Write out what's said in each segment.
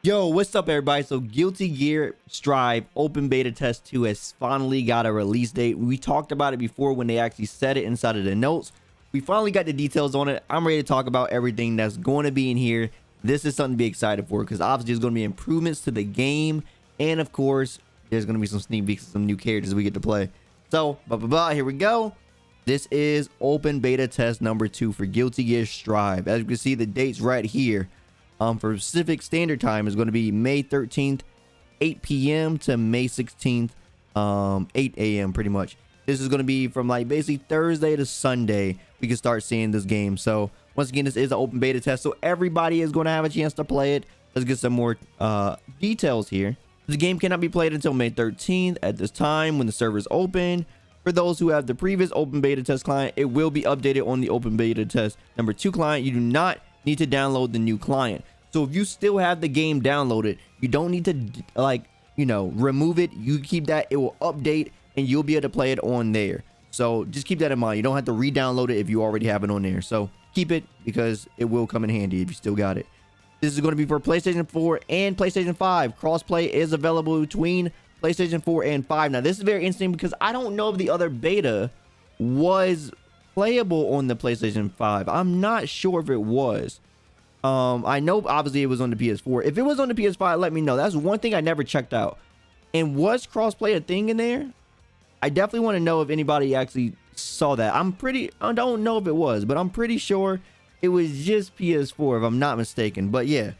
Yo, what's up everybody? So Guilty Gear Strive Open Beta Test 2 has finally got a release date. We talked about it before when they actually said it inside of the notes. We finally got the details on it. I'm ready to talk about everything that's going to be in here. This is something to be excited for because obviously there's going to be improvements to the game. And of course, there's going to be some sneak peeks and some new characters we get to play. So, here we go. This is Open Beta Test number 2 for Guilty Gear Strive. As you can see, the date's right here. For Pacific Standard Time is going to be May 13th, 8 p.m. to May 16th, 8 a.m. pretty much. This is going to be from like basically Thursday to Sunday. We can start seeing this game. So once again, this is an open beta test, so everybody is going to have a chance to play it. Let's get some more details here. The game cannot be played until May 13th at this time when the server is open. For those who have the previous open beta test client, it will be updated on the open beta test number 2 client. You do not need to download the new client. So if you still have the game downloaded, you don't need to remove it. You keep that, it will update and you'll be able to play it on there. So just keep that in mind. You don't have to re-download it if you already have it on there. So keep it because it will come in handy if you still got it. This is going to be for PlayStation 4 and PlayStation 5. Crossplay is available between PlayStation 4 and 5. Now this is very interesting because I don't know if the other beta was playable on the PlayStation 5. I'm not sure if it was. I know obviously it was on the PS4. If it was on the PS5, let me know. That's one thing I never checked out. And was crossplay a thing in there? I definitely want to know if anybody actually saw that. I don't know if it was, but I'm pretty sure it was just PS4 if I'm not mistaken. But yeah.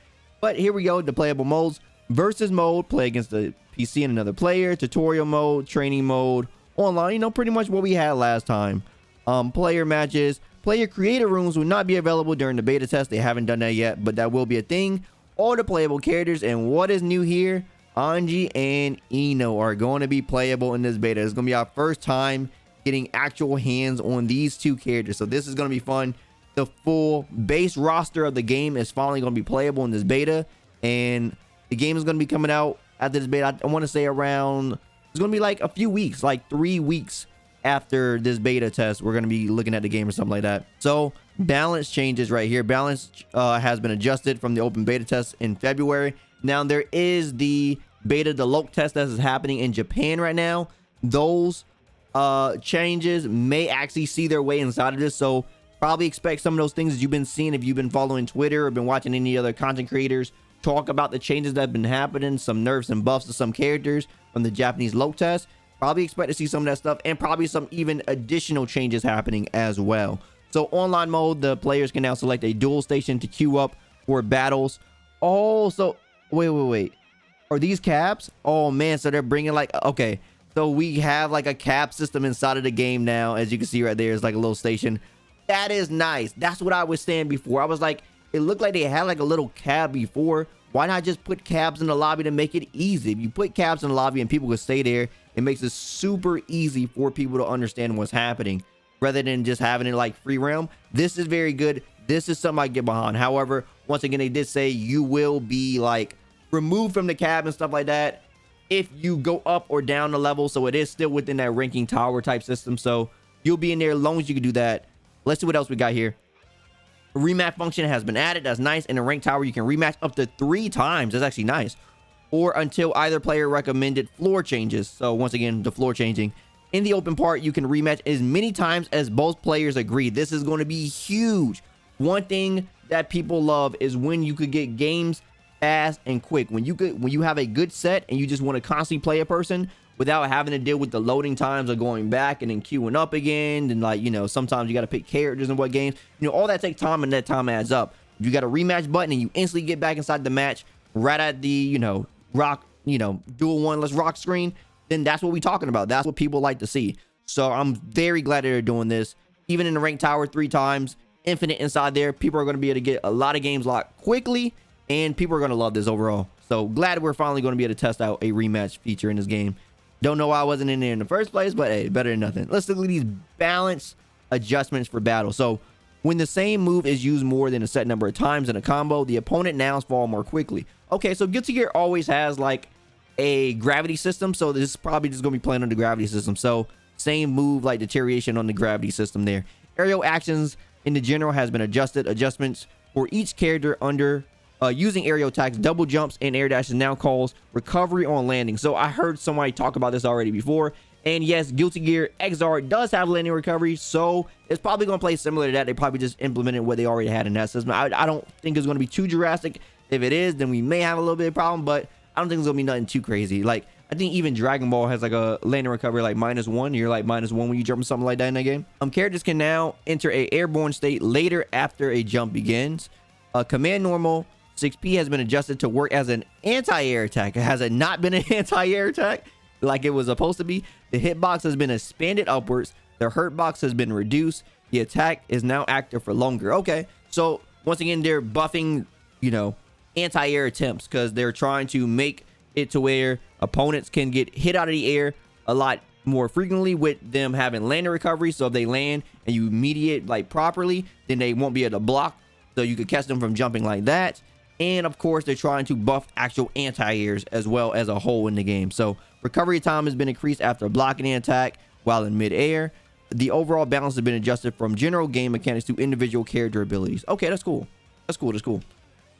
But here we go, the playable modes. Versus mode, play against the PC and another player. Tutorial mode, training mode, online, pretty much what we had last time. Player matches. Player creator rooms will not be available during the beta test. They haven't done that yet, but that will be a thing. All the playable characters, and what is new here, Anji and I-No are going to be playable in this beta. It's going to be our first time getting actual hands on these two characters, so this is going to be fun. The full base roster of the game is finally going to be playable in this beta, and the game is going to be coming out after this beta. I want to say around, it's going to be like a few weeks, like 3 weeks after this beta test. We're going to be looking at the game or something like that. So balance changes right here. Balance has been adjusted from the open beta test in February. Now there is the beta deluxe test that is happening in Japan right now. Those changes may actually see their way inside of this, so probably expect some of those things that you've been seeing if you've been following Twitter or been watching any other content creators talk about the changes that have been happening, some nerfs and buffs to some characters from the Japanese low test. Probably expect to see some of that stuff, and probably some even additional changes happening as well. So online mode, the players can now select a dual station to queue up for battles. Also, wait. Are these cabs? Oh man, so they're bringing okay. So we have like a cab system inside of the game now. As you can see right there, it's like a little station. That is nice. That's what I was saying before. I was like, it looked like they had like a little cab before. Why not just put cabs in the lobby to make it easy? If you put cabs in the lobby and people can stay there, it makes it super easy for people to understand what's happening rather than just having it like free realm. This is very good. This is something I get behind. However, once again, they did say you will be like removed from the cab and stuff like that if you go up or down the level. So it is still within that ranking tower type system. So you'll be in there as long as you can do that. Let's see what else we got here. Rematch function has been added. That's nice. In the rank tower, you can rematch up to 3 times. That's actually nice. Or until either player recommended floor changes. So once again, the floor changing. In the open part, you can rematch as many times as both players agree. This is going to be huge. One thing that people love is when you could get games fast and quick. When you have a good set and you just want to constantly play a person without having to deal with the loading times of going back and then queuing up again. And sometimes you got to pick characters in what games. All that takes time, and that time adds up. If you got a rematch button and you instantly get back inside the match right at the, rock, dual one, let's rock screen, then that's what we're talking about. That's what people like to see. So I'm very glad that they're doing this. Even in the rank tower 3 times, infinite inside there, people are going to be able to get a lot of games locked quickly, and people are going to love this overall. So glad we're finally going to be able to test out a rematch feature in this game. Don't know why I wasn't in there in the first place, but hey, better than nothing. Let's look at these balance adjustments for battle. So when the same move is used more than a set number of times in a combo, the opponent nouns fall more quickly. Okay, so Guilty Gear always has like a gravity system, so this is probably just going to be playing on the gravity system. So same move, like deterioration on the gravity system there. Aerial actions in the general has been adjusted. Adjustments for each character under Using aerial attacks, double jumps, and air dashes now calls recovery on landing. So I heard somebody talk about this already before. And yes, Guilty Gear XR does have landing recovery, so it's probably going to play similar to that. They probably just implemented what they already had in that system. I don't think it's going to be too drastic. If it is, then we may have a little bit of problem, but I don't think it's going to be nothing too crazy. Like, I think even Dragon Ball has like a landing recovery like -1. You're like -1 when you jump something like that in that game. Characters can now enter a airborne state later after a jump begins. Command normal 6P has been adjusted to work as an anti-air attack. Has it not been an anti-air attack like it was supposed to be? The hitbox has been expanded upwards. The hurt box has been reduced. The attack is now active for longer. Okay, so once again, they're buffing, you know, anti-air attempts because they're trying to make it to where opponents can get hit out of the air a lot more frequently with them having landing recovery. So if they land and you mediate like properly, then they won't be able to block. So you could catch them from jumping like that. And of course, they're trying to buff actual anti-airs as well as a whole in the game. So recovery time has been increased after blocking an attack while in midair. The overall balance has been adjusted from general game mechanics to individual character abilities. Okay, that's cool. That's cool. That's cool.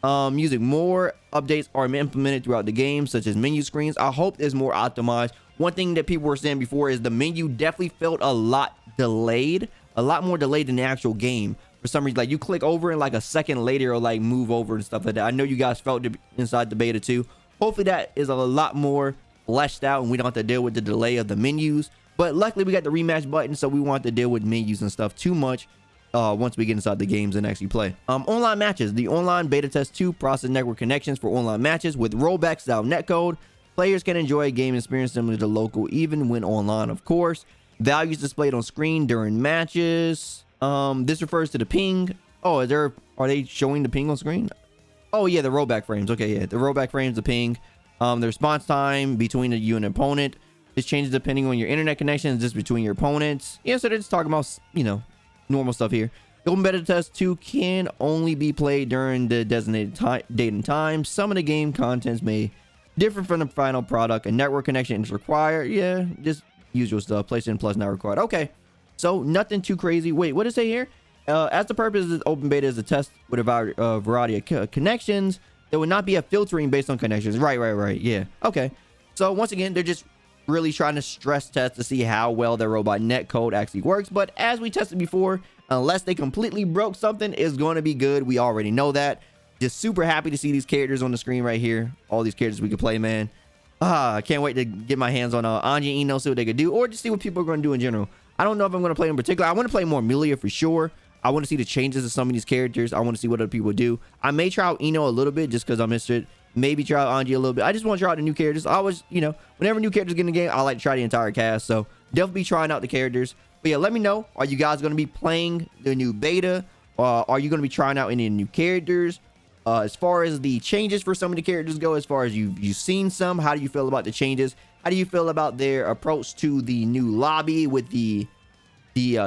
Using more updates are implemented throughout the game, such as menu screens. I hope it's more optimized. One thing that people were saying before is the menu definitely felt a lot delayed, a lot more delayed than the actual game. For some reason, like you click over and like a second later or like move over and stuff like that. I know you guys felt it inside the beta too. Hopefully that is a lot more fleshed out and we don't have to deal with the delay of the menus. But luckily we got the rematch button, so we want to deal with menus and stuff too much once we get inside the games and actually play. Online matches. The online beta test 2 process network connections for online matches with rollback style netcode. Players can enjoy a game experience similar to local even when online, of course. Values displayed on screen during matches. This refers to the ping. Oh, are they showing the ping on screen? Oh yeah, the rollback frames. Okay, yeah, the rollback frames, the ping. The response time between you and an opponent. This changes depending on your internet connection. Just between your opponents. Yeah, so they're just talking about, you know, normal stuff here. The open beta test 2 can only be played during the designated date and time. Some of the game contents may differ from the final product. A network connection is required. Yeah, just usual stuff. PlayStation Plus not required. Okay. So nothing too crazy. Wait, what does it say here? As the purpose of open beta is a test with a variety of connections, there would not be a filtering based on connections. Right. Yeah. Okay. So once again, they're just really trying to stress test to see how well their robot netcode actually works. But as we tested before, unless they completely broke something, it's going to be good. We already know that. Just super happy to see these characters on the screen right here. All these characters we could play, man. I can't wait to get my hands on Anji and I-No, see what they could do, or just see what people are going to do in general. I don't know if I'm going to play in particular. I want to play more Amelia for sure. I want to see the changes of some of these characters. I want to see what other people do. I may try out I-No a little bit just because I'm interested. Maybe try out Anji a little bit. I just want to try out the new characters. I always, you know, whenever new characters get in the game, I like to try the entire cast. So definitely be trying out the characters. But yeah, let me know. Are you guys going to be playing the new beta? Are you going to be trying out any new characters? As far as the changes for some of the characters go, as far as you've seen some, how do you feel about the changes? How do you feel about their approach to the new lobby with the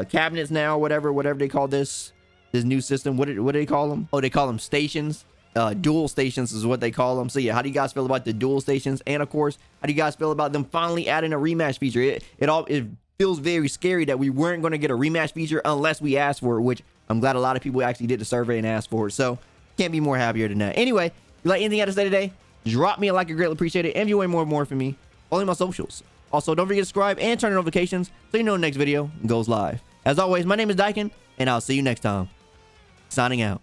cabinets now, whatever they call this new system? What do they call them? Oh, they call them stations. Dual stations is what they call them. So yeah, how do you guys feel about the dual stations? And of course, how do you guys feel about them finally adding a rematch feature? It feels very scary that we weren't going to get a rematch feature unless we asked for it, which I'm glad a lot of people actually did the survey and asked for it. So can't be more happier than that. Anyway, if you like anything I had to say today, drop me a like. I greatly appreciate it. And if you want more from me, follow my socials. Also, don't forget to subscribe and turn on notifications so you know the next video goes live. As always, my name is Dyken, and I'll see you next time. Signing out.